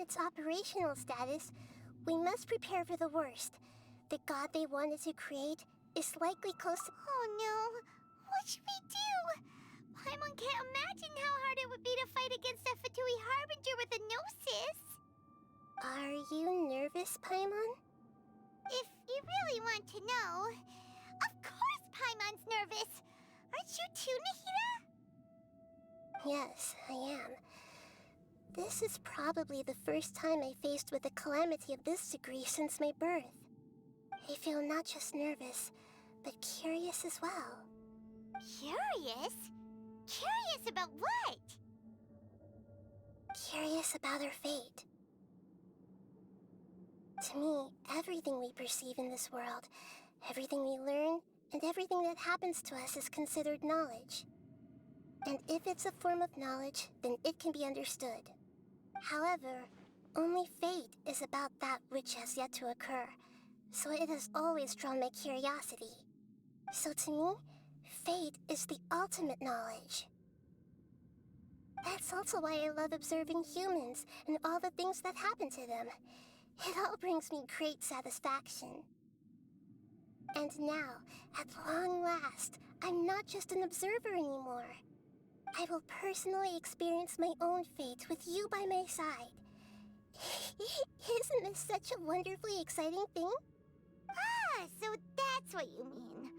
its operational status, we must prepare for the worst. The god they wanted to create is likely close to— Oh no! What should we do? Paimon can't imagine how hard it would be to fight against a Fatui Harbinger with a Gnosis! Are you nervous, Paimon? If you really want to know, of course Paimon's nervous! Aren't you too, Nahida? Yes, I am. This is probably the first time I faced with a calamity of this degree since my birth. I feel not just nervous, but curious as well. Curious? Curious about what? Curious about our fate. To me, everything we perceive in this world, everything we learn, and everything that happens to us is considered knowledge. And if it's a form of knowledge, then it can be understood. However, only fate is about that which has yet to occur, so it has always drawn my curiosity. So to me, fate is the ultimate knowledge. That's also why I love observing humans and all the things that happen to them. It all brings me great satisfaction. And now, at long last, I'm not just an observer anymore. I will personally experience my own fate with you by my side. Isn't this such a wonderfully exciting thing? Ah, so that's what you mean.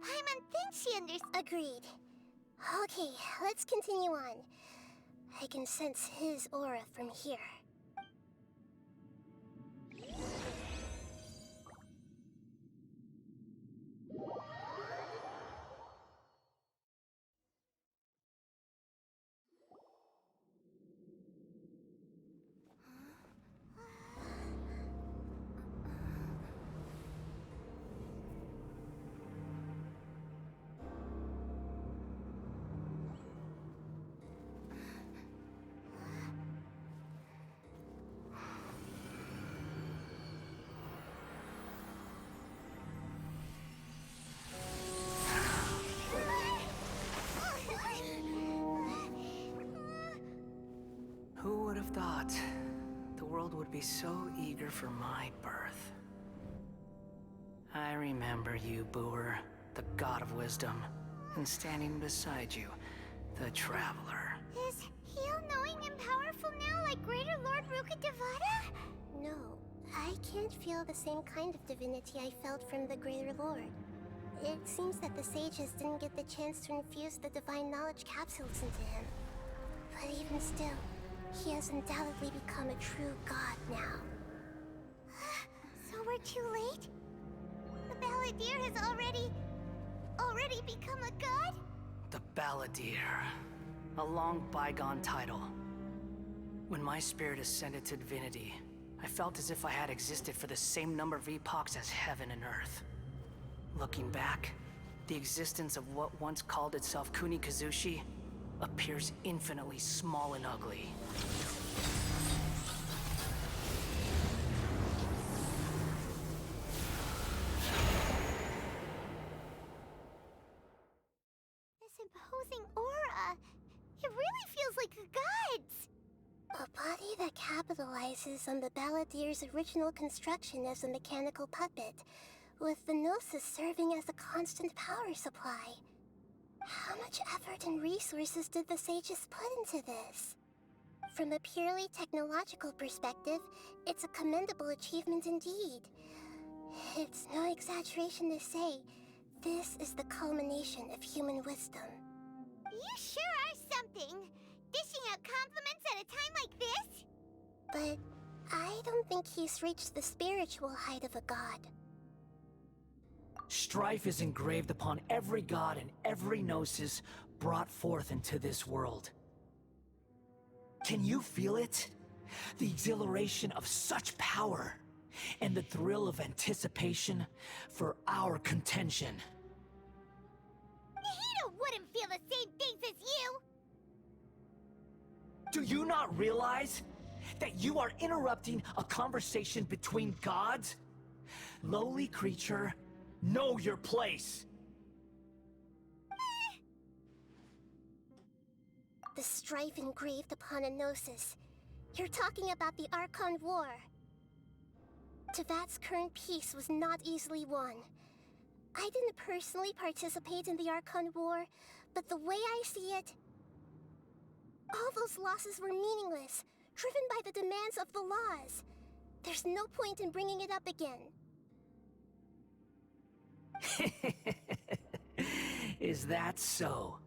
Paimon thinks she understands. Agreed. Okay, let's continue on. I can sense his aura from here. Who would have thought the world would be so eager for my birth? I remember you, Booer, the god of wisdom, and standing beside you, the traveler. Is he all-knowing and powerful now like Greater Lord Rukkhadevata? No, I can't feel the same kind of divinity I felt from the Greater Lord. It seems that the sages didn't get the chance to infuse the divine knowledge capsules into him. But even still, he has undoubtedly become a true god now. So we're too late? The Balladeer has already become a god? The Balladeer. A long bygone title. When my spirit ascended to divinity, I felt as if I had existed for the same number of epochs as heaven and earth. Looking back, the existence of what once called itself Kunikazushi appears infinitely small and ugly. This imposing aura, it really feels like a god's. A body that capitalizes on the Balladeer's original construction as a mechanical puppet, with the Gnosis serving as a constant power supply. How much effort and resources did the sages put into this? From a purely technological perspective, it's a commendable achievement indeed. It's no exaggeration to say, this is the culmination of human wisdom. You sure are something! Dishing out compliments at a time like this? But I don't think he's reached the spiritual height of a god. Strife is engraved upon every god and every gnosis brought forth into this world. Can you feel it? The exhilaration of such power, and the thrill of anticipation for our contention. Nahida wouldn't feel the same things as you! Do you not realize that you are interrupting a conversation between gods? Lowly creature, know your place! The strife engraved upon a gnosis. You're talking about the Archon War. Tevat's current peace was not easily won. I didn't personally participate in the Archon War, but the way I see it, all those losses were meaningless, driven by the demands of the laws. There's no point in bringing it up again. Is that so?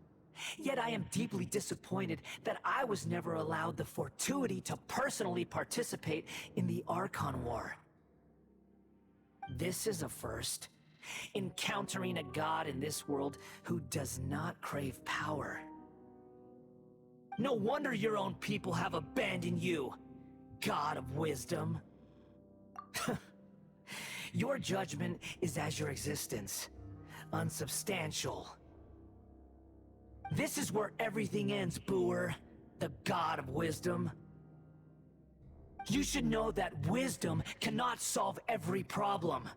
Yet I am deeply disappointed that I was never allowed the fortuity to personally participate in the Archon War. This is a first. Encountering a god in this world who does not crave power. No wonder your own people have abandoned you, God of Wisdom. Your judgment is as your existence, unsubstantial. This is where everything ends, Booer, the God of Wisdom. You should know that wisdom cannot solve every problem.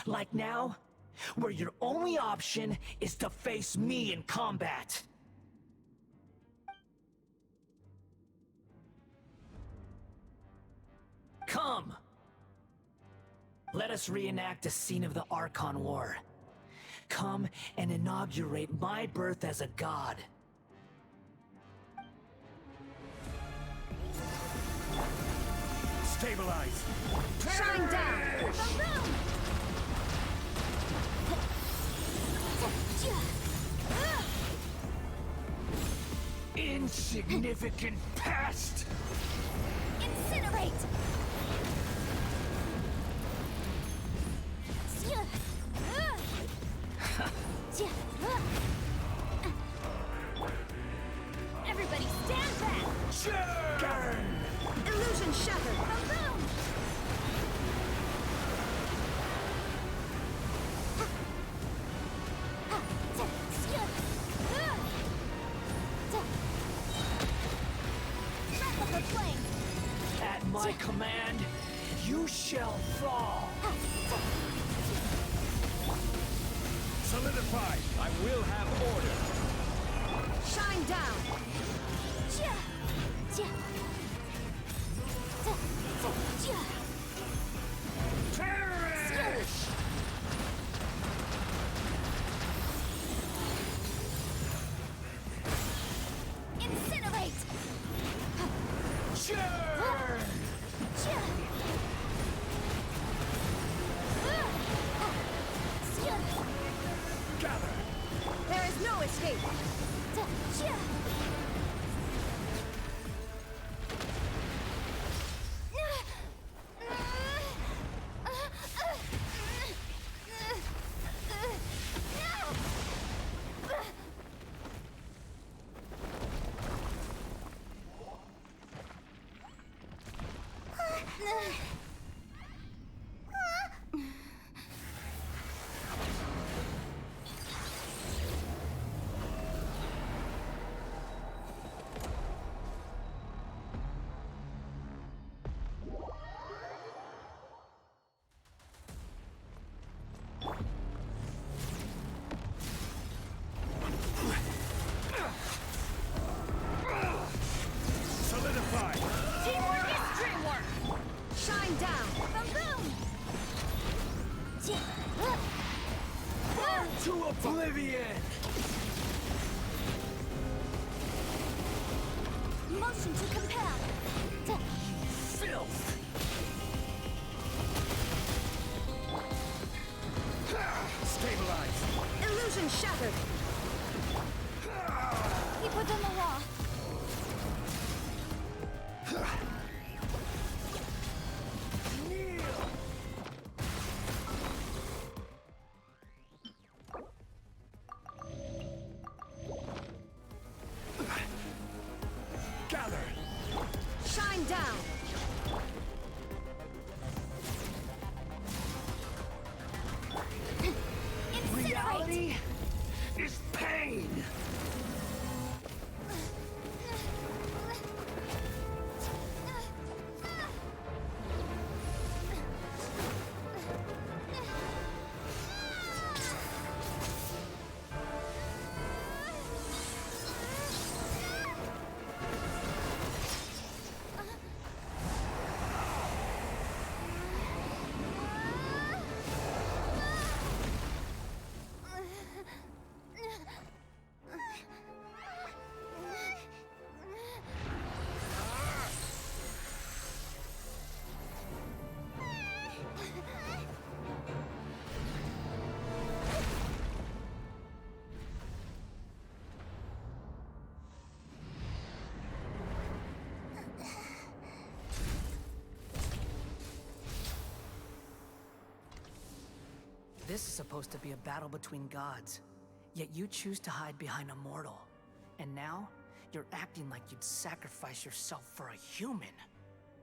Like now, where your only option is to face me in combat. Come! Let us reenact a scene of the Archon War. Come and inaugurate my birth as a god. Stabilize! Shine down! Boom! Insignificant pest! Incinerate! Everybody stand back! Churn! Illusion shattered! Boom! Replica flame! At my command, you shall fall! Solidify! I will have order! Shine down! Perish! Incinerate! Churn! Gather! There is no escape! Solidify! Teamwork is dreamwork! Shine down! Boom! To oblivion! Motion to compel! Filth! Stabilize! Illusion shattered! Keep within the law! Kneel! Gather! Shine down! Incinerate! Reality is pain! This is supposed to be a battle between gods, yet you choose to hide behind a mortal. And now, you're acting like you'd sacrifice yourself for a human.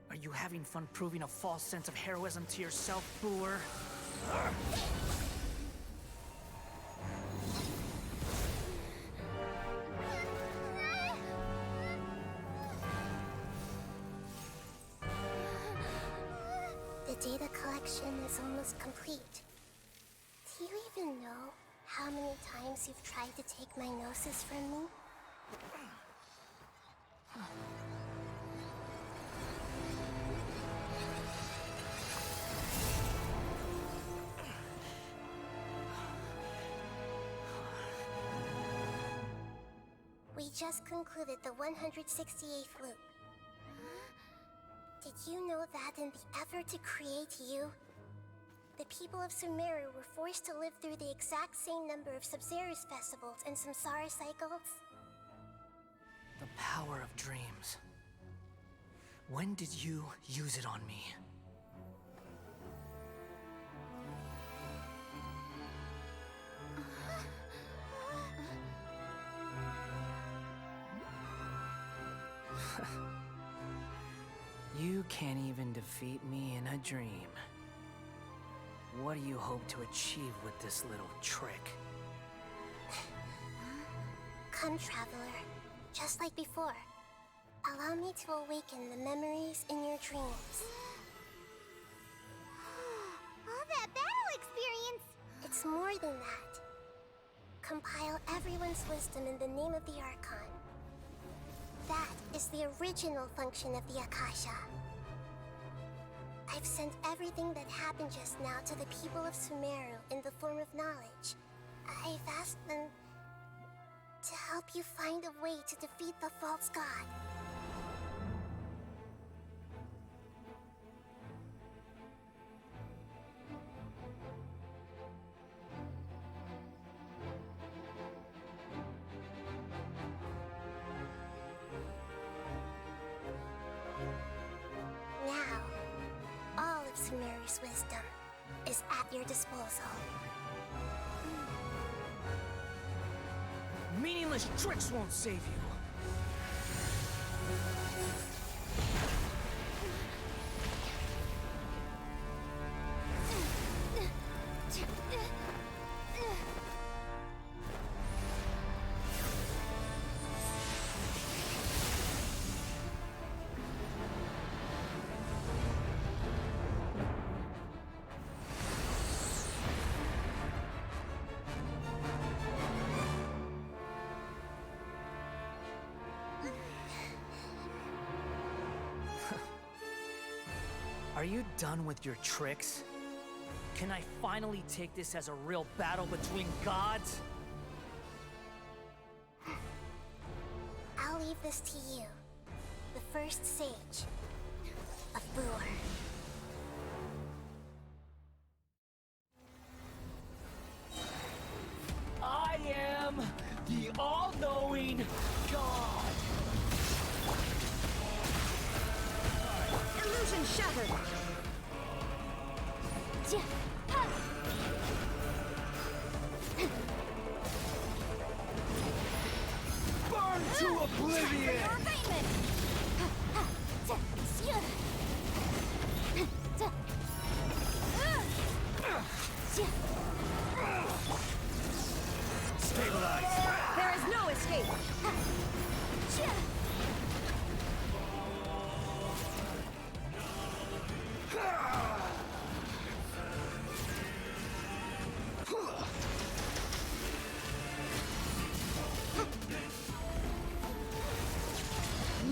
Are you having fun proving a false sense of heroism to yourself, Boor? The data collection is almost complete. Do you even know how many times you've tried to take my gnosis from me? We just concluded the 168th loop. Did you know that in the effort to create you, the people of Sumeru were forced to live through the exact same number of Sub-Zerus festivals and Samsara cycles? The power of dreams. When did you use it on me? You can't even defeat me in a dream. What do you hope to achieve with this little trick? Come, Traveler. Just like before. Allow me to awaken the memories in your dreams. All that battle experience! It's more than that. Compile everyone's wisdom in the name of the Archon. That is the original function of the Akasha. I've sent everything that happened just now to the people of Sumeru in the form of knowledge. I've asked them to help you find a way to defeat the false god. Now, all of Sumeru's wisdom is at your disposal. Meaningless tricks won't save you. Are you done with your tricks? Can I finally take this as a real battle between gods? I'll leave this to you, the first sage of Boor. I am the all-knowing God. Illusion shattered! Burn to oblivion! Stabilize! There is no escape!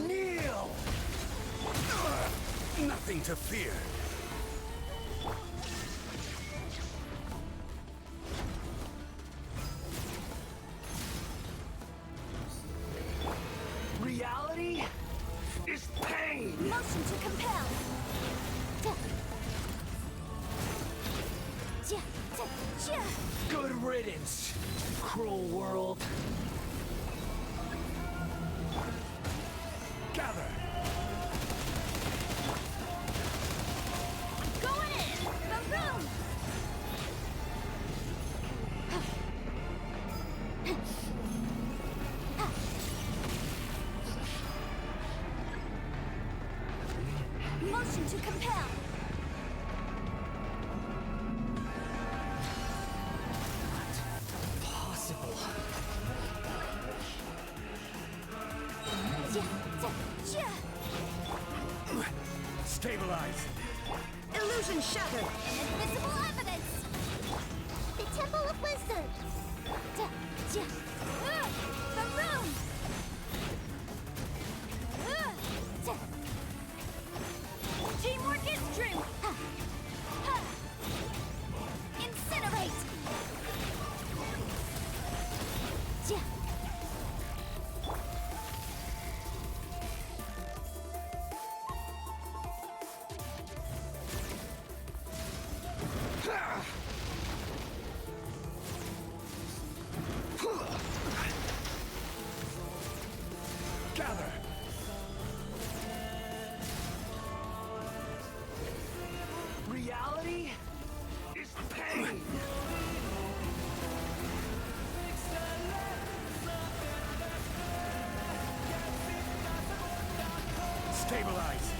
Kneel! Nothing to fear. Reality is pain. Motion to compel! Good riddance, cruel world. Gather! Going in! The room! Motion to compel. Possible. Stabilize. Illusion shattered. Invisible evidence. The Temple of Wisdom! The room. Teamwork is true. Incinerate. Gather. Reality is pain. Stabilize.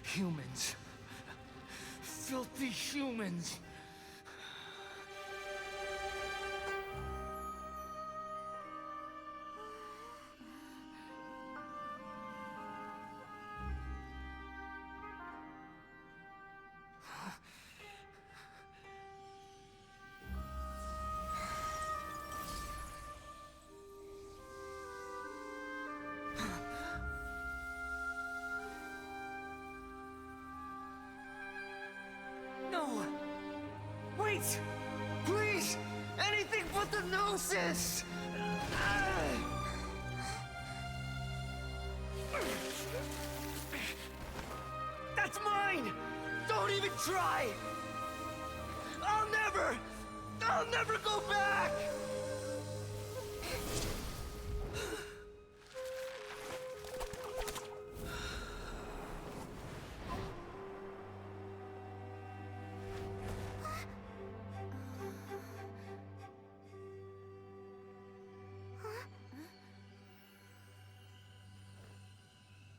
Humans. Filthy humans. No! Wait! Please! Anything but the Gnosis! That's mine! Don't even try! I'll never go back!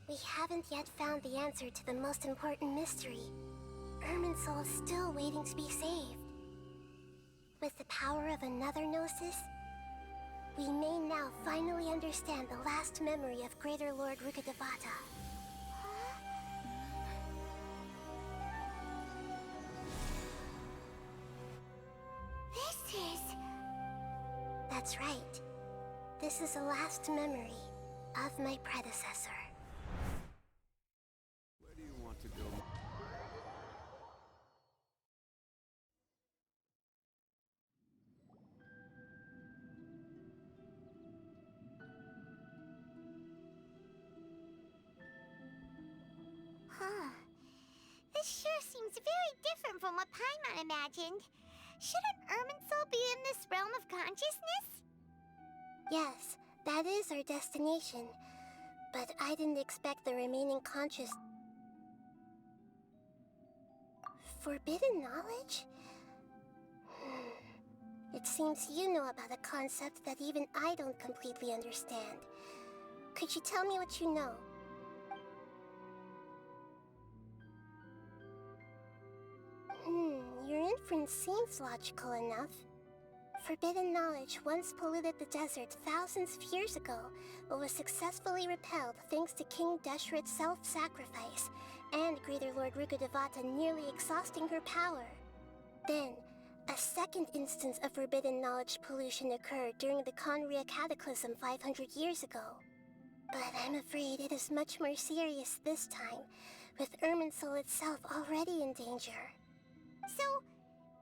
We haven't yet found the answer to the most important mystery. Irminsul is still waiting to be saved. With the power of another Gnosis, we may now finally understand the last memory of Greater Lord Rukkhadevata. This is... That's right. This is the last memory of my predecessor. Where do you want to go? Huh. This sure seems very different from what Paimon imagined. Shouldn't Irminsul be in this realm of consciousness? Yes, that is our destination. But I didn't expect the remaining conscious... Forbidden knowledge? It seems you know about a concept that even I don't completely understand. Could you tell me what you know? Your inference seems logical enough. Forbidden knowledge once polluted the desert thousands of years ago, but was successfully repelled thanks to King Deshret's self-sacrifice, and Greater Lord Rukkhadevata nearly exhausting her power. Then, a second instance of forbidden knowledge pollution occurred during the Conria Cataclysm 500 years ago. But I'm afraid it is much more serious this time, with Irminsul itself already in danger. So,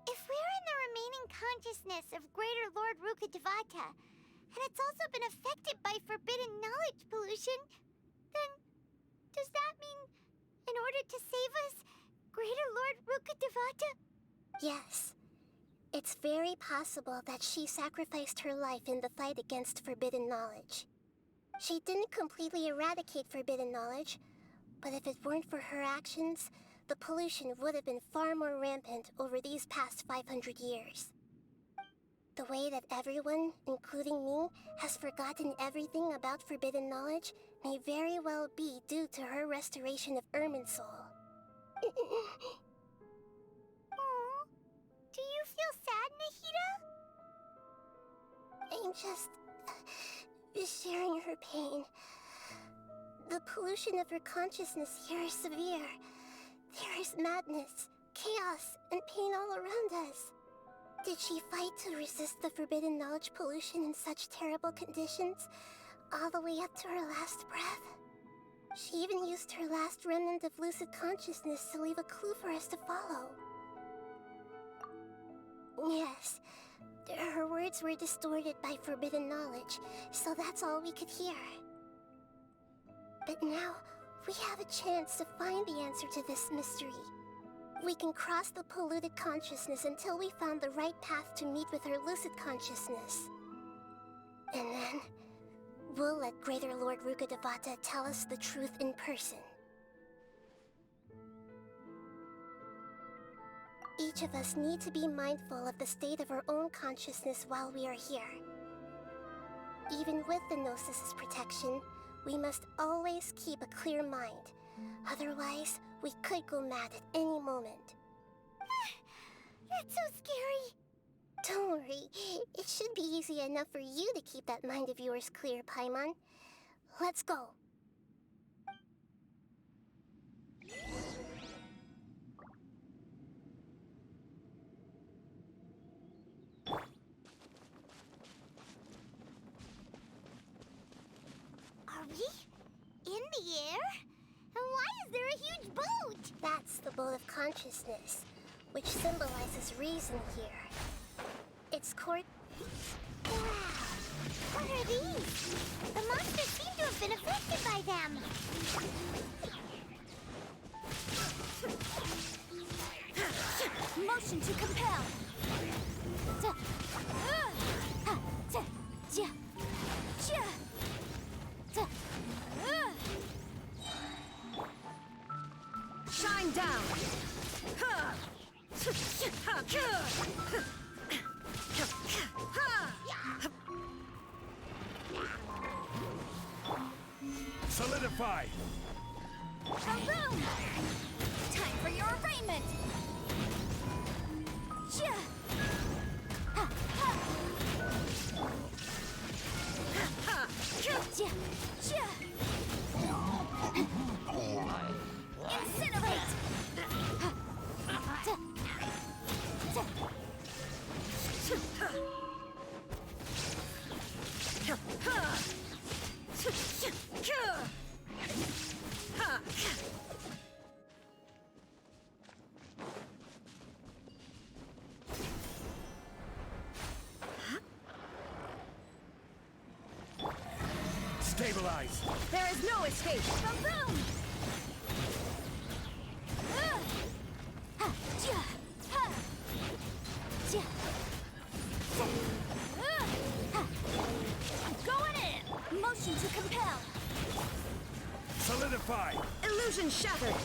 if we're in the remaining consciousness of Greater Lord Rukkhadevata, and it's also been affected by forbidden knowledge pollution, then does that mean, in order to save us, Greater Lord Rukkhadevata? Yes. It's very possible that she sacrificed her life in the fight against forbidden knowledge. She didn't completely eradicate forbidden knowledge, but if it weren't for her actions, the pollution would have been far more rampant over these past 500 years. The way that everyone, including me, has forgotten everything about forbidden knowledge may very well be due to her restoration of Irmin's soul. Aw, do you feel sad, Nahida? I'm just sharing her pain. The pollution of her consciousness here is severe. There is madness, chaos, and pain all around us. Did she fight to resist the forbidden knowledge pollution in such terrible conditions, all the way up to her last breath? She even used her last remnant of lucid consciousness to leave a clue for us to follow. Yes, her words were distorted by forbidden knowledge, so that's all we could hear. But now, we have a chance to find the answer to this mystery. We can cross the polluted consciousness until we found the right path to meet with her lucid consciousness. And then, we'll let Greater Lord Rukkhadevata tell us the truth in person. Each of us need to be mindful of the state of our own consciousness while we are here. Even with the Gnosis' protection, we must always keep a clear mind. Otherwise, we could go mad at any moment. That's so scary. Don't worry, it should be easy enough for you to keep that mind of yours clear, Paimon. Let's go. Are we in the air? And why is there a huge boat? That's the boat of consciousness, which symbolizes reason here. Its court... Wow! What are these? The monsters seem to have been affected by them. Motion to compel. Shine down! Solidify! Boom! Time for your arraignment! Incinerate! Stabilize! There is no escape! Boom! Going in! Motion to compel! Solidify! Illusion shattered!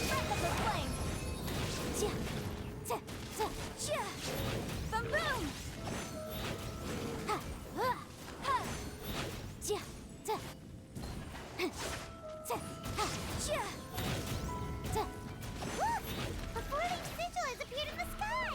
Breath of the flame! Boom! Look! A floating sigil has appeared in the sky!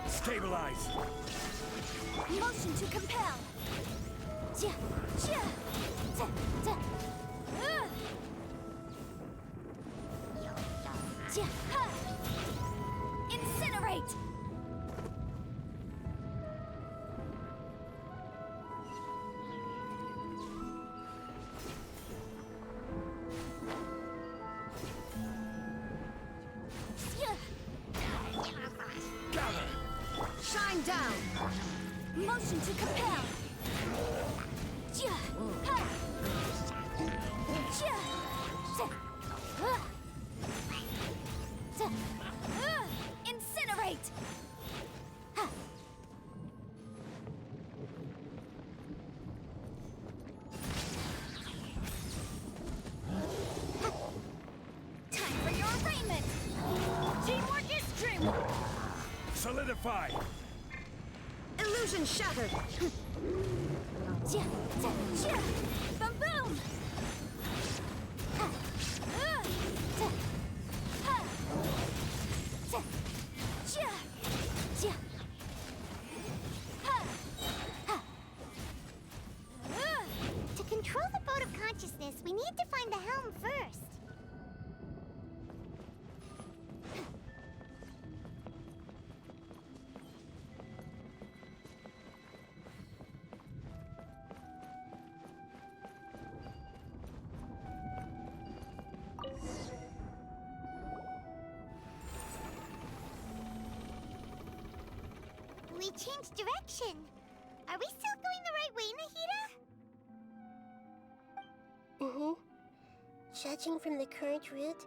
Stabilize! Motion to compel! Incinerate! Gather! Shine Shine down! Motion to compel. Ja, ha. Ja, ja, ha. Ja, incinerate. Ha. Ha. Time for your arraignment. Teamwork is dreamwork. Solidify! Illusion shattered! Ja, ja, ja. Boom, boom. Ha. Ja. Ha. Ja. Ja. Ja. Ha. Ha. To control the boat of consciousness, we need to find the helm first. We changed direction. Are we still going the right way, Nahida? Mm-hmm. Judging from the current route,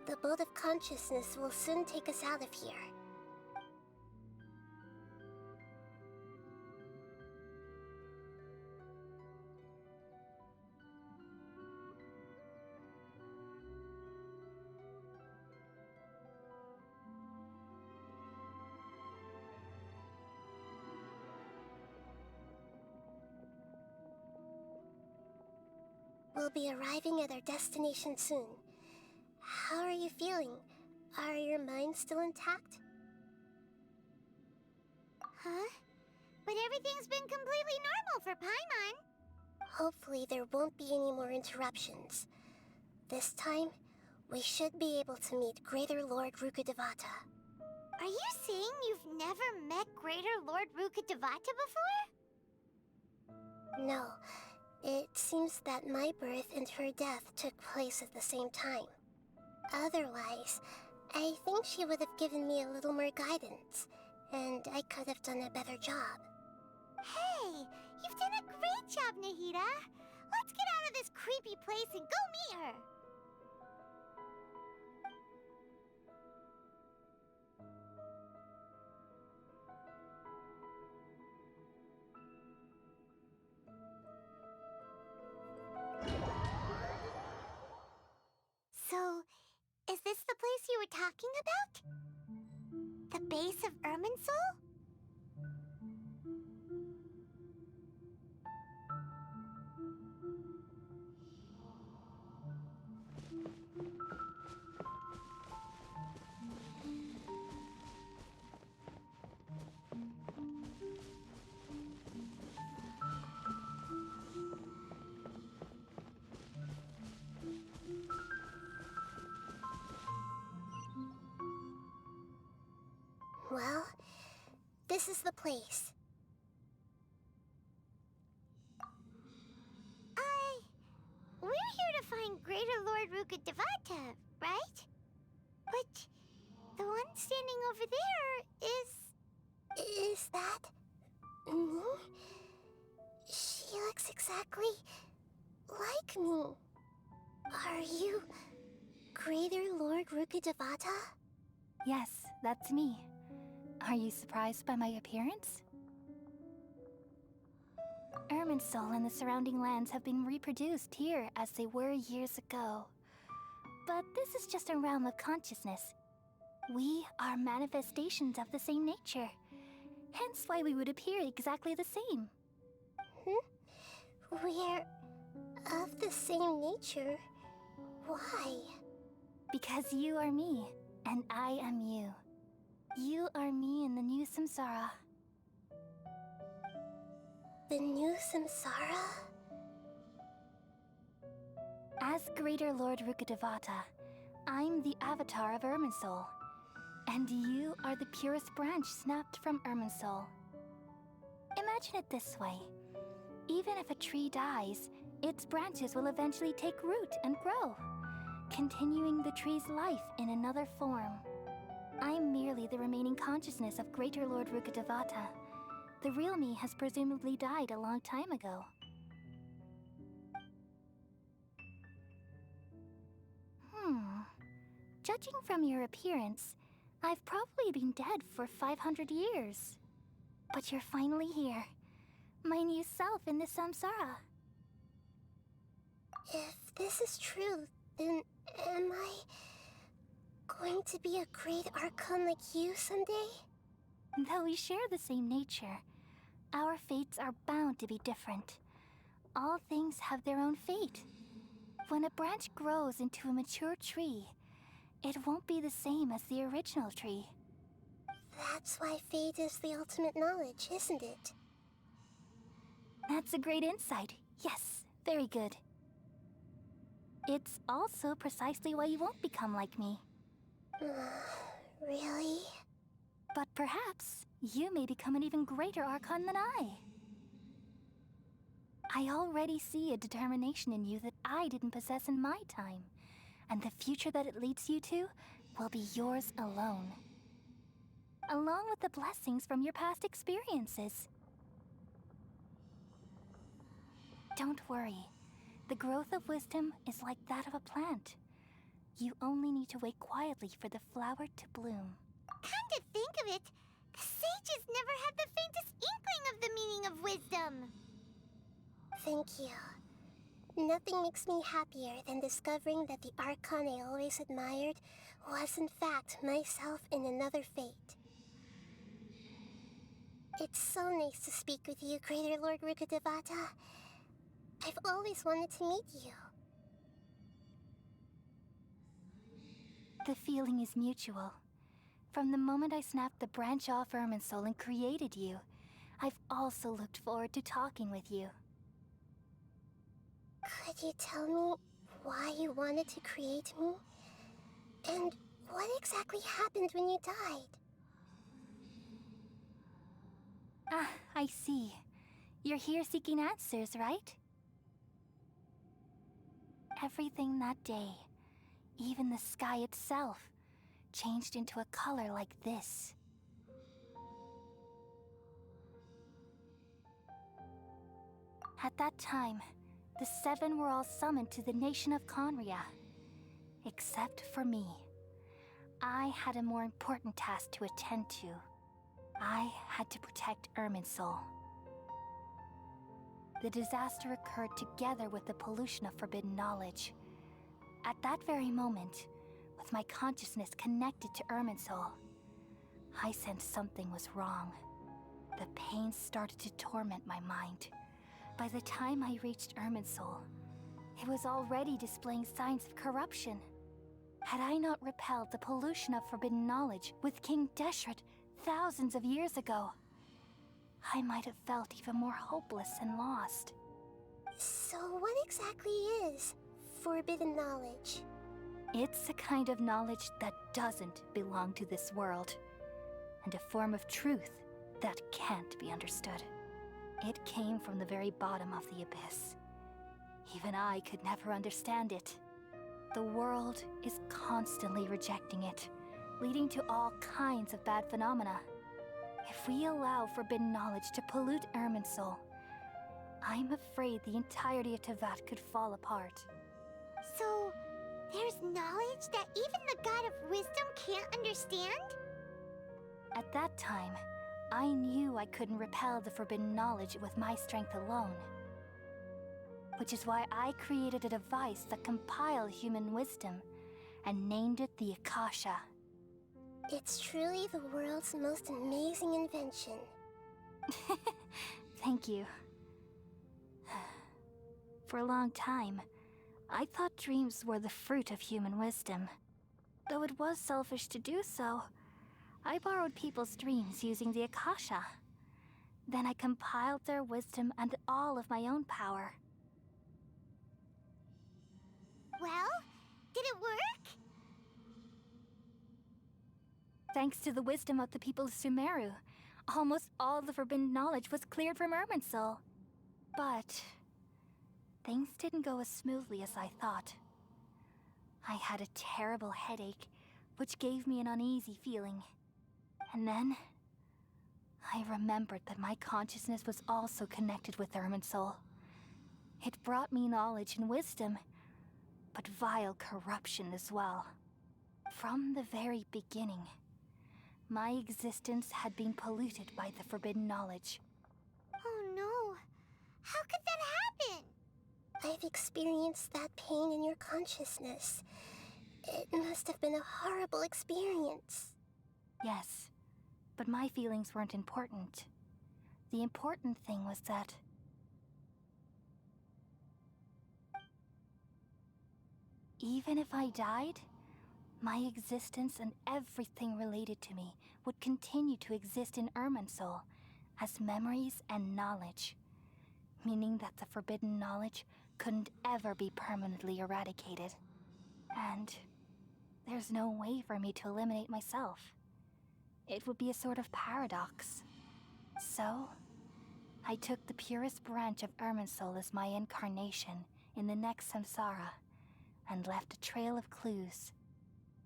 the boat of consciousness will soon take us out of here. We'll be arriving at our destination soon. How are you feeling? Are your minds still intact? Huh? But everything's been completely normal for Paimon. Hopefully there won't be any more interruptions. This time, we should be able to meet Greater Lord Rukkhadevata. Are you saying you've never met Greater Lord Rukkhadevata before? No, it seems that my birth and her death took place at the same time. Otherwise, I think she would have given me a little more guidance, and I could have done a better job. Hey, you've done a great job, Nahida. Let's get out of this creepy place and go meet her. So, is this the place you were talking about? The base of Irminsul? Well, this is the place. We're here to find Greater Lord Rukkhadevata, right? But the one standing over there is... Is that... me? She looks exactly like me. Are you Greater Lord Rukkhadevata? Yes, that's me. Are you surprised by my appearance? Irminsul and the surrounding lands have been reproduced here as they were years ago. But this is just a realm of consciousness. We are manifestations of the same nature. Hence why we would appear exactly the same. We're of the same nature. Why? Because you are me, and I am you. You are me in the new samsara. The new samsara? As Greater Lord Rukkhadevata, I'm the avatar of Irminsul. And you are the purest branch snapped from Irminsul. Imagine it this way. Even if a tree dies, its branches will eventually take root and grow, continuing the tree's life in another form. I'm merely the remaining consciousness of Greater Lord Rukkhadevata. The real me has presumably died a long time ago. Judging from your appearance, I've probably been dead for 500 years. But you're finally here. My new self in the samsara. If this is true, then am I going to be a great Archon like you someday? Though we share the same nature, our fates are bound to be different. All things have their own fate. When a branch grows into a mature tree, it won't be the same as the original tree. That's why fate is the ultimate knowledge, isn't it? That's a great insight. Yes, very good. It's also precisely why you won't become like me. Really? But perhaps you may become an even greater Archon than I. I already see a determination in you that I didn't possess in my time, and the future that it leads you to will be yours alone. Along with the blessings from your past experiences. Don't worry. The growth of wisdom is like that of a plant. You only need to wait quietly for the flower to bloom. Come to think of it, the sages never had the faintest inkling of the meaning of wisdom. Thank you. Nothing makes me happier than discovering that the Archon I always admired was in fact myself in another fate. It's so nice to speak with you, Greater Lord Rukkhadevata. I've always wanted to meet you. The feeling is mutual. From the moment I snapped the branch off Irminsul and created you, I've also looked forward to talking with you. Could you tell me why you wanted to create me? And what exactly happened when you died? Ah, I see. You're here seeking answers, right? Everything that day, even the sky itself, changed into a color like this. At that time, the seven were all summoned to the nation of Conria. Except for me. I had a more important task to attend to. I had to protect Irminsul. The disaster occurred together with the pollution of forbidden knowledge. At that very moment, with my consciousness connected to Irminsul, I sensed something was wrong. The pain started to torment my mind. By the time I reached Irminsul, it was already displaying signs of corruption. Had I not repelled the pollution of forbidden knowledge with King Deshret thousands of years ago, I might have felt even more hopeless and lost. So what exactly is forbidden knowledge? It's a kind of knowledge that doesn't belong to this world, and a form of truth that can't be understood. It came from the very bottom of the abyss. Even I could never understand it. The world is constantly rejecting it, leading to all kinds of bad phenomena. If we allow forbidden knowledge to pollute Irminsul, I'm afraid the entirety of Tevat could fall apart. So, there's knowledge that even the God of wisdom can't understand? At that time, I knew I couldn't repel the forbidden knowledge with my strength alone. Which is why I created a device that compiled human wisdom and named it the Akasha. It's truly the world's most amazing invention. Thank you. For a long time, I thought dreams were the fruit of human wisdom. Though it was selfish to do so, I borrowed people's dreams using the Akasha. Then I compiled their wisdom and all of my own power. Well, did it work? Thanks to the wisdom of the people of Sumeru, almost all the forbidden knowledge was cleared from Irminsul. But things didn't go as smoothly as I thought. I had a terrible headache, which gave me an uneasy feeling. And then, I remembered that my consciousness was also connected with Irminsul. It brought me knowledge and wisdom, but vile corruption as well. From the very beginning, my existence had been polluted by the forbidden knowledge. Oh no. How could that happen? I've experienced that pain in your consciousness. It must have been a horrible experience. Yes, but my feelings weren't important. The important thing was that even if I died, my existence and everything related to me would continue to exist in Irminsul as memories and knowledge, meaning that the forbidden knowledge couldn't ever be permanently eradicated. And there's no way for me to eliminate myself. It would be a sort of paradox. So, I took the purest branch of Irminsul as my incarnation in the next samsara, and left a trail of clues,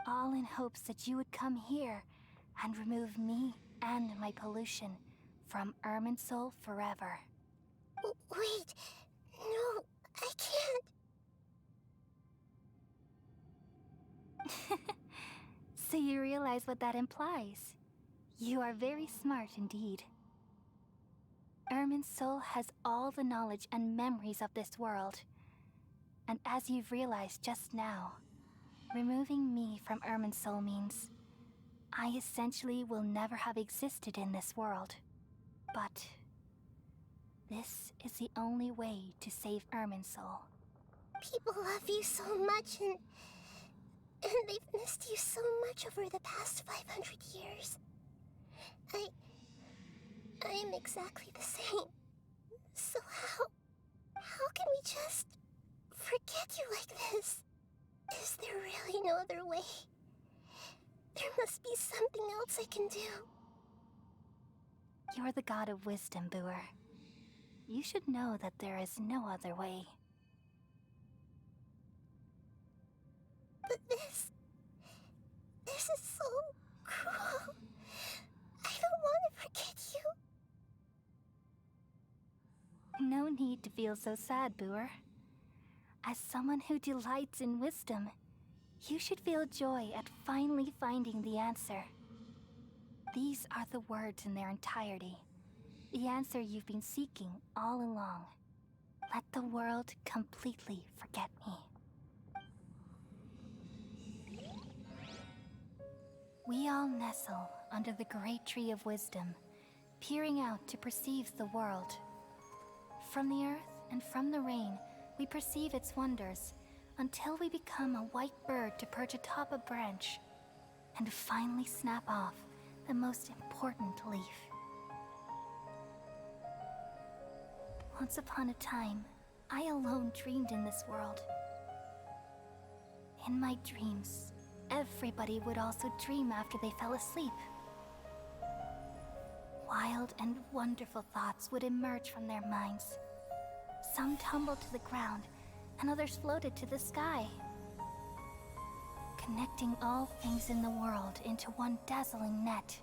all in hopes that you would come here and remove me and my pollution from Irminsul forever. Wait, no, I can't. So you realize what that implies. You are very smart indeed. Irminsul has all the knowledge and memories of this world. And as you've realized just now, removing me from Irminsul means I essentially will never have existed in this world. But this is the only way to save Irminsul. People love you so much, and they've missed you so much over the past 500 years. I am exactly the same. So how can we just forget you like this? Is there really no other way? There must be something else I can do. You're the god of wisdom, Booer. You should know that there is no other way. But this is so cruel. I don't want to forget you. No need to feel so sad, Booer. As someone who delights in wisdom, you should feel joy at finally finding the answer. These are the words in their entirety. The answer you've been seeking all along. Let the world completely forget me. We all nestle under the great tree of wisdom, peering out to perceive the world. From the earth and from the rain, we perceive its wonders, until we become a white bird to perch atop a branch, and finally snap off the most important leaf. Once upon a time, I alone dreamed in this world. In my dreams, everybody would also dream after they fell asleep. Wild and wonderful thoughts would emerge from their minds. Some tumbled to the ground, and others floated to the sky, connecting all things in the world into one dazzling net.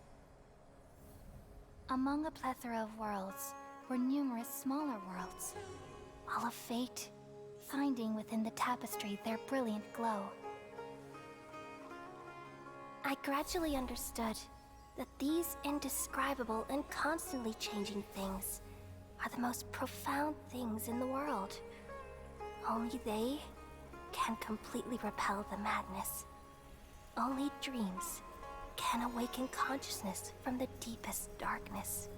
Among a plethora of worlds were numerous smaller worlds, all of fate, finding within the tapestry their brilliant glow. I gradually understood that these indescribable and constantly changing things are the most profound things in the world. Only they can completely repel the madness. Only dreams can awaken consciousness from the deepest darkness.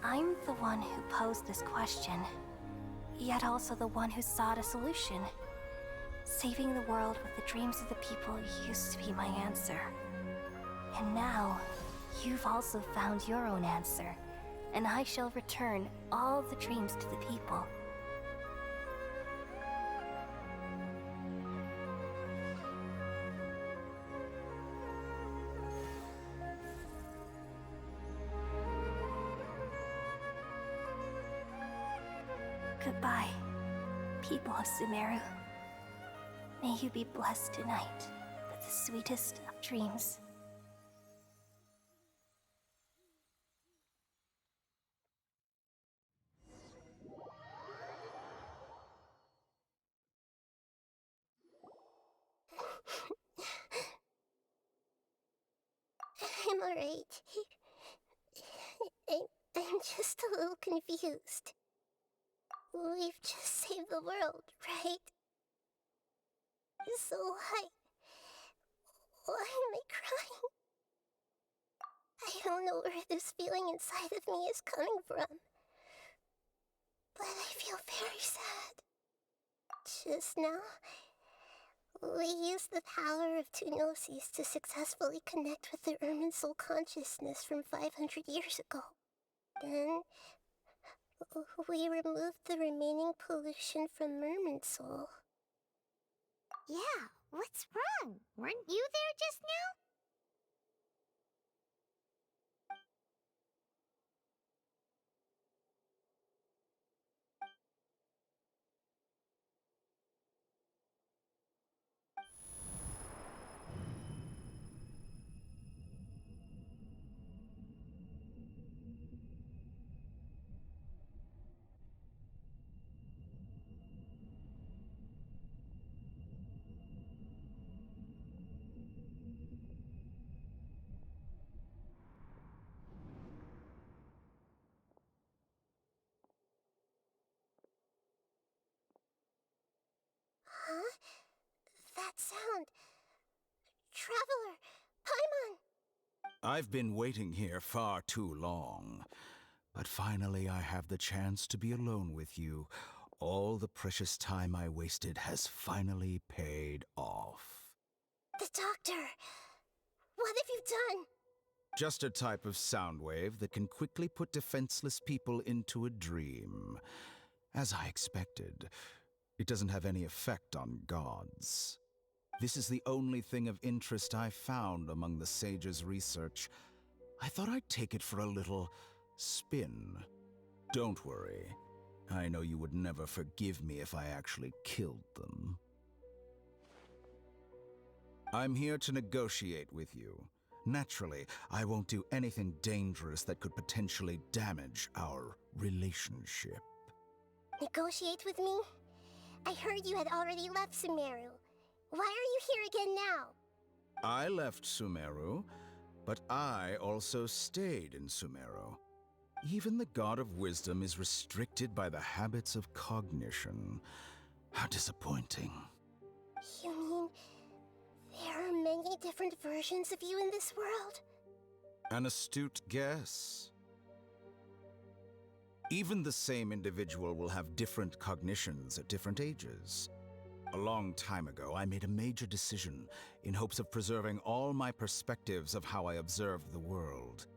I'm the one who posed this question, yet also the one who sought a solution. Saving the world with the dreams of the people used to be my answer. And now, you've also found your own answer, and I shall return all the dreams to the people. Goodbye, people of Sumeru. May you be blessed tonight with the sweetest of dreams. I'm alright. I'm just a little confused. We've just saved the world, right? So why am I crying? I don't know where this feeling inside of me is coming from, but I feel very sad. Just now, we used the power of two gnosis to successfully connect with the Irminsul consciousness from 500 years ago. Then, we removed the remaining pollution from Irminsul. Yeah, what's wrong? Weren't you there just now? Huh? That sound. Traveler! Paimon! I've been waiting here far too long. But finally I have the chance to be alone with you. All the precious time I wasted has finally paid off. The doctor! What have you done? Just a type of sound wave that can quickly put defenseless people into a dream. As I expected, it doesn't have any effect on gods. This is the only thing of interest I found among the sage's research. I thought I'd take it for a little spin. Don't worry. I know you would never forgive me if I actually killed them. I'm here to negotiate with you. Naturally, I won't do anything dangerous that could potentially damage our relationship. Negotiate with me? I heard you had already left Sumeru. Why are you here again now? I left Sumeru, but I also stayed in Sumeru. Even the God of Wisdom is restricted by the habits of cognition. How disappointing. You mean there are many different versions of you in this world? An astute guess. Even the same individual will have different cognitions at different ages. A long time ago, I made a major decision in hopes of preserving all my perspectives of how I observed the world.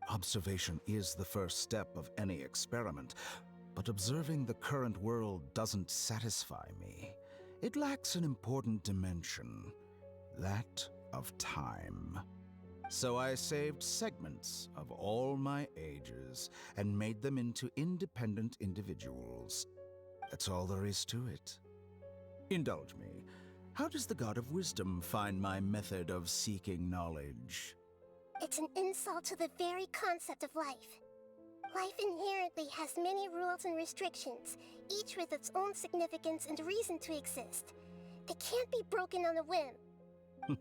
Observation is the first step of any experiment, but observing the current world doesn't satisfy me. It lacks an important dimension, that of time. So I saved segments of all my ages and made them into independent individuals. That's all there is to it. Indulge me. How does the God of Wisdom find my method of seeking knowledge? It's an insult to the very concept of life. Life inherently has many rules and restrictions, each with its own significance and reason to exist. They can't be broken on a whim.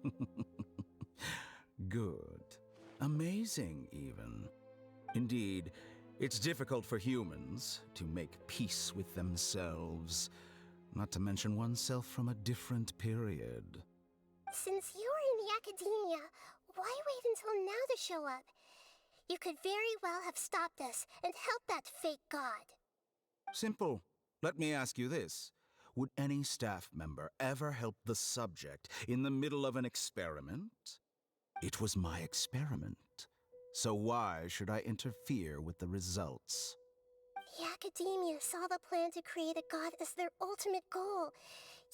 Good. Amazing, even. Indeed, it's difficult for humans to make peace with themselves, not to mention oneself from a different period. Since you were in the academia, why wait until now to show up? You could very well have stopped us and helped that fake god. Simple. Let me ask you this. Would any staff member ever help the subject in the middle of an experiment? It was my experiment. So why should I interfere with the results? The academia saw the plan to create a god as their ultimate goal,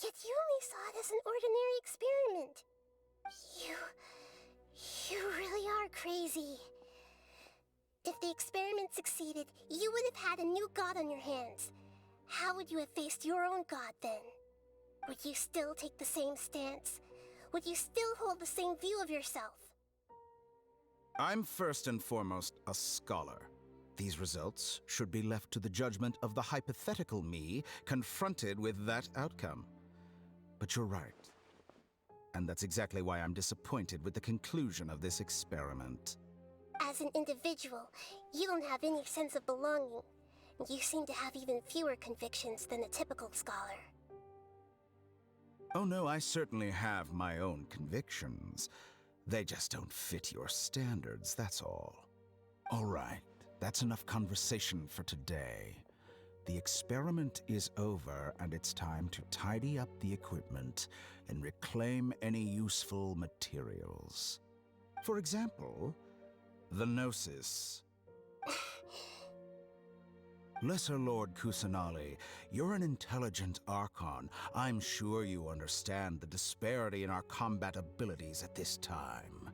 yet you only saw it as an ordinary experiment. You really are crazy. If the experiment succeeded, you would have had a new god on your hands. How would you have faced your own god then? Would you still take the same stance? Would you still hold the same view of yourself? I'm first and foremost a scholar. These results should be left to the judgment of the hypothetical me confronted with that outcome. But you're right. And that's exactly why I'm disappointed with the conclusion of this experiment. As an individual, you don't have any sense of belonging. You seem to have even fewer convictions than a typical scholar. Oh no, I certainly have my own convictions. They just don't fit your standards, that's all. All right, that's enough conversation for today. The experiment is over, and it's time to tidy up the equipment and reclaim any useful materials. For example, the Gnosis. Lesser Lord Kusanali, you're an intelligent Archon. I'm sure you understand the disparity in our combat abilities at this time.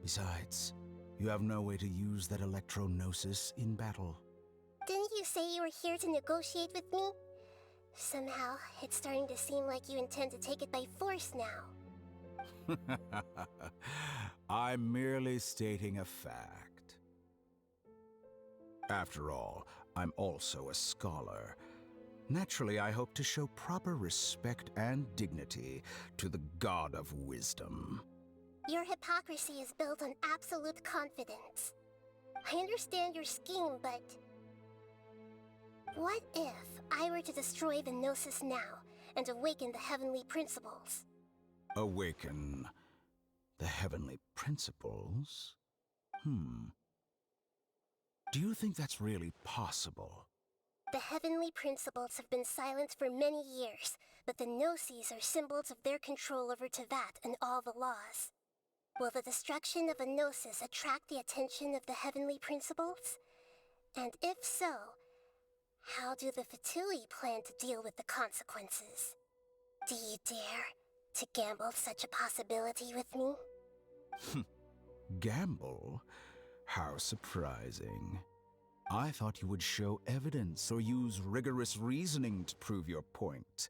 Besides, you have no way to use that Electro-Gnosis in battle. Didn't you say you were here to negotiate with me? Somehow, it's starting to seem like you intend to take it by force now. I'm merely stating a fact. After all, I'm also a scholar. Naturally, I hope to show proper respect and dignity to the God of Wisdom. Your hypocrisy is built on absolute confidence. I understand your scheme, but... what if I were to destroy the Gnosis now and awaken the heavenly principles? Awaken the heavenly principles? Do you think that's really possible? The heavenly principles have been silent for many years, but the Gnosis are symbols of their control over Teyvat and all the laws. Will the destruction of a Gnosis attract the attention of the heavenly principles? And if so, how do the Fatui plan to deal with the consequences? Do you dare to gamble such a possibility with me? Gamble? How surprising. I thought you would show evidence or use rigorous reasoning to prove your point.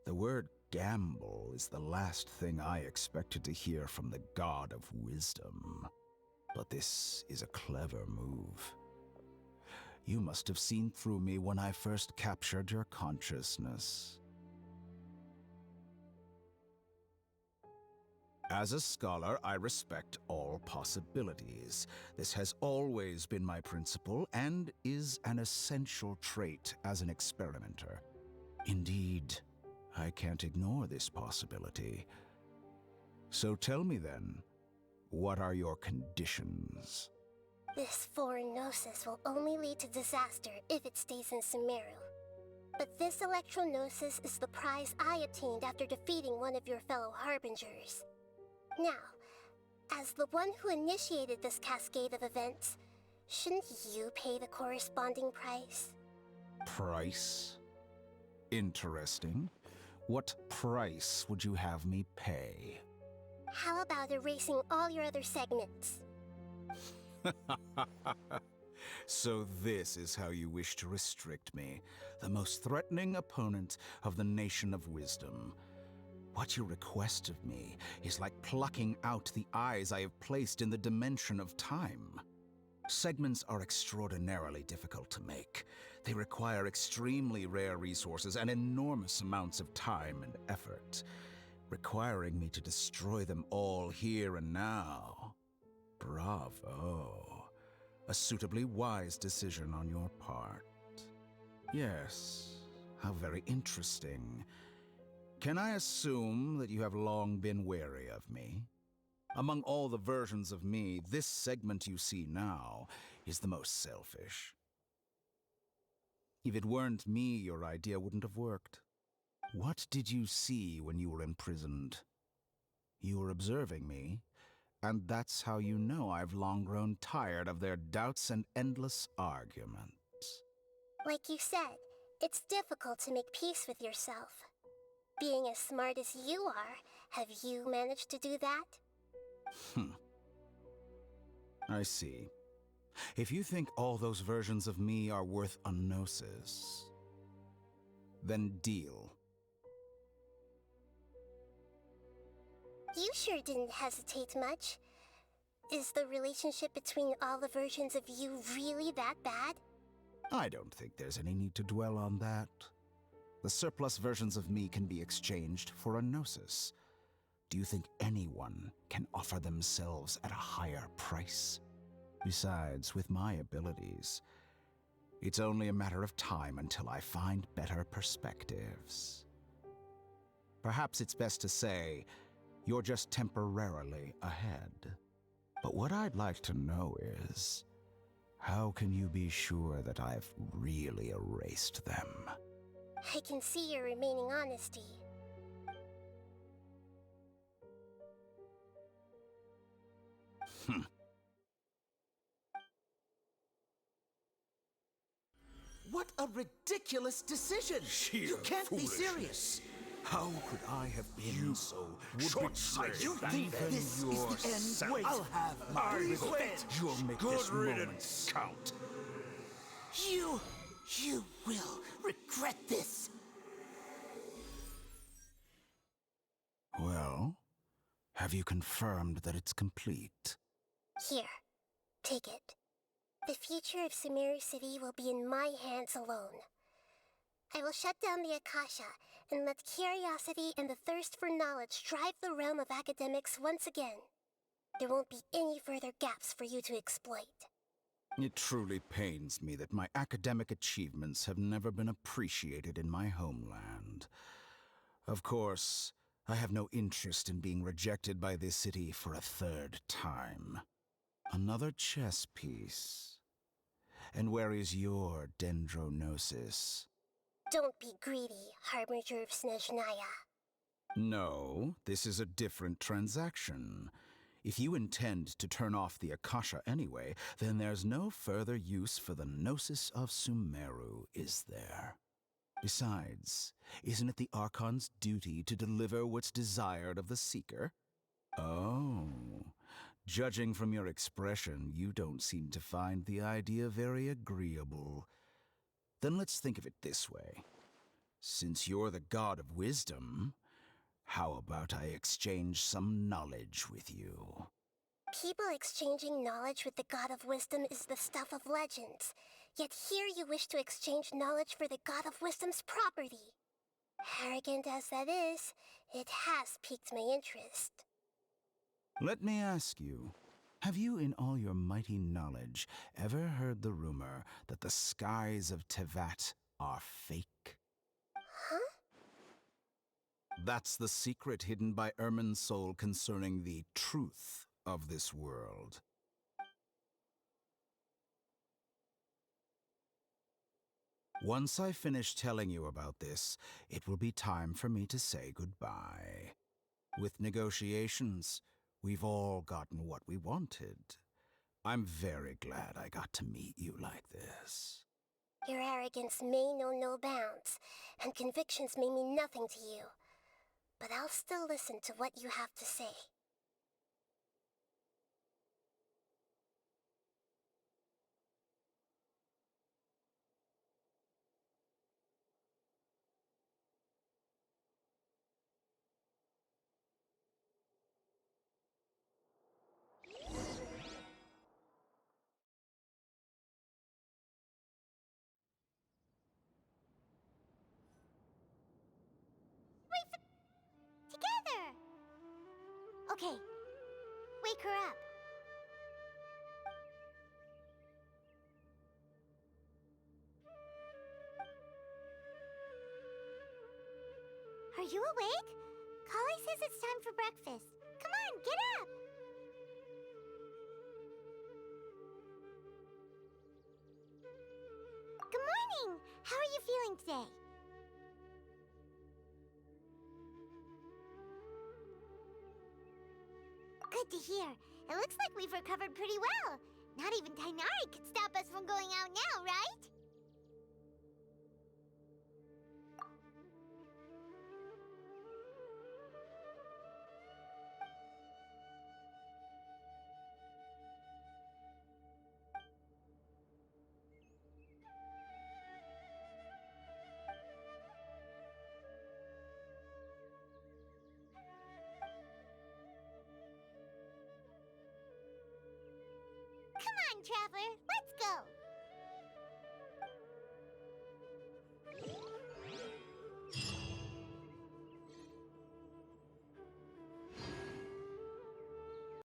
The word gamble is the last thing I expected to hear from the God of Wisdom. But this is a clever move. You must have seen through me when I first captured your consciousness. As a scholar, I respect all possibilities. This has always been my principle and is an essential trait as an experimenter. Indeed, I can't ignore this possibility. So tell me then, what are your conditions? This foreign Gnosis will only lead to disaster if it stays in Sumeru. But this Electro-Gnosis is the prize I obtained after defeating one of your fellow Harbingers. Now, as the one who initiated this cascade of events, shouldn't you pay the corresponding price? Price? Interesting. What price would you have me pay? How about erasing all your other segments? So this is how you wish to restrict me, the most threatening opponent of the Nation of Wisdom. What you request of me is like plucking out the eyes I have placed in the dimension of time. Segments are extraordinarily difficult to make. They require extremely rare resources and enormous amounts of time and effort, requiring me to destroy them all here and now. Bravo. A suitably wise decision on your part. Yes, how very interesting. Can I assume that you have long been wary of me? Among all the versions of me, this segment you see now is the most selfish. If it weren't me, your idea wouldn't have worked. What did you see when you were imprisoned? You were observing me, and that's how you know I've long grown tired of their doubts and endless arguments. Like you said, it's difficult to make peace with yourself. Being as smart as you are, have you managed to do that? I see. If you think all those versions of me are worth a gnosis, Then deal. You sure didn't hesitate much. Is the relationship between all the versions of you really that bad? I don't think there's any need to dwell on that. The surplus versions of me can be exchanged for a gnosis. Do you think anyone can offer themselves at a higher price? Besides, with my abilities, it's only a matter of time until I find better perspectives. Perhaps it's best to say, you're just temporarily ahead. But what I'd like to know is, how can you be sure that I've really erased them? I can see your remaining honesty. What a ridiculous decision! You can't be serious! How could I have been so Short-sighted! You think this is the end? Wait, I'll have my revenge! You'll make this moment count. You will regret this! Well, have you confirmed that it's complete? Here, take it. The future of Sumeru City will be in my hands alone. I will shut down the Akasha and let curiosity and the thirst for knowledge drive the realm of academics once again. There won't be any further gaps for you to exploit. It truly pains me that my academic achievements have never been appreciated in my homeland. Of course, I have no interest in being rejected by this city for a third time. Another chess piece. And where is your dendronosis? Don't be greedy, Harbinger of Snezhnaya. No, this is a different transaction. If you intend to turn off the Akasha anyway, then there's no further use for the Gnosis of Sumeru, is there? Besides, isn't it the Archon's duty to deliver what's desired of the Seeker? Oh, judging from your expression, you don't seem to find the idea very agreeable. Then let's think of it this way. Since you're the god of wisdom, how about I exchange some knowledge with you? People exchanging knowledge with the God of Wisdom is the stuff of legends. Yet here you wish to exchange knowledge for the God of Wisdom's property. Arrogant as that is, it has piqued my interest. Let me ask you, have you in all your mighty knowledge ever heard the rumor that the skies of Tevat are fake? Huh? That's the secret hidden by Irminsul concerning the truth of this world. Once I finish telling you about this, it will be time for me to say goodbye. With negotiations, we've all gotten what we wanted. I'm very glad I got to meet you like this. Your arrogance may know no bounds, and convictions may mean nothing to you. But I'll still listen to what you have to say. Together! Okay, wake her up. Are you awake? Kali says it's time for breakfast. Come on, get up! Good morning! How are you feeling today? Good to hear. It looks like we've recovered pretty well. Not even Tainari could stop us from going out now, right? Traveler. Let's go!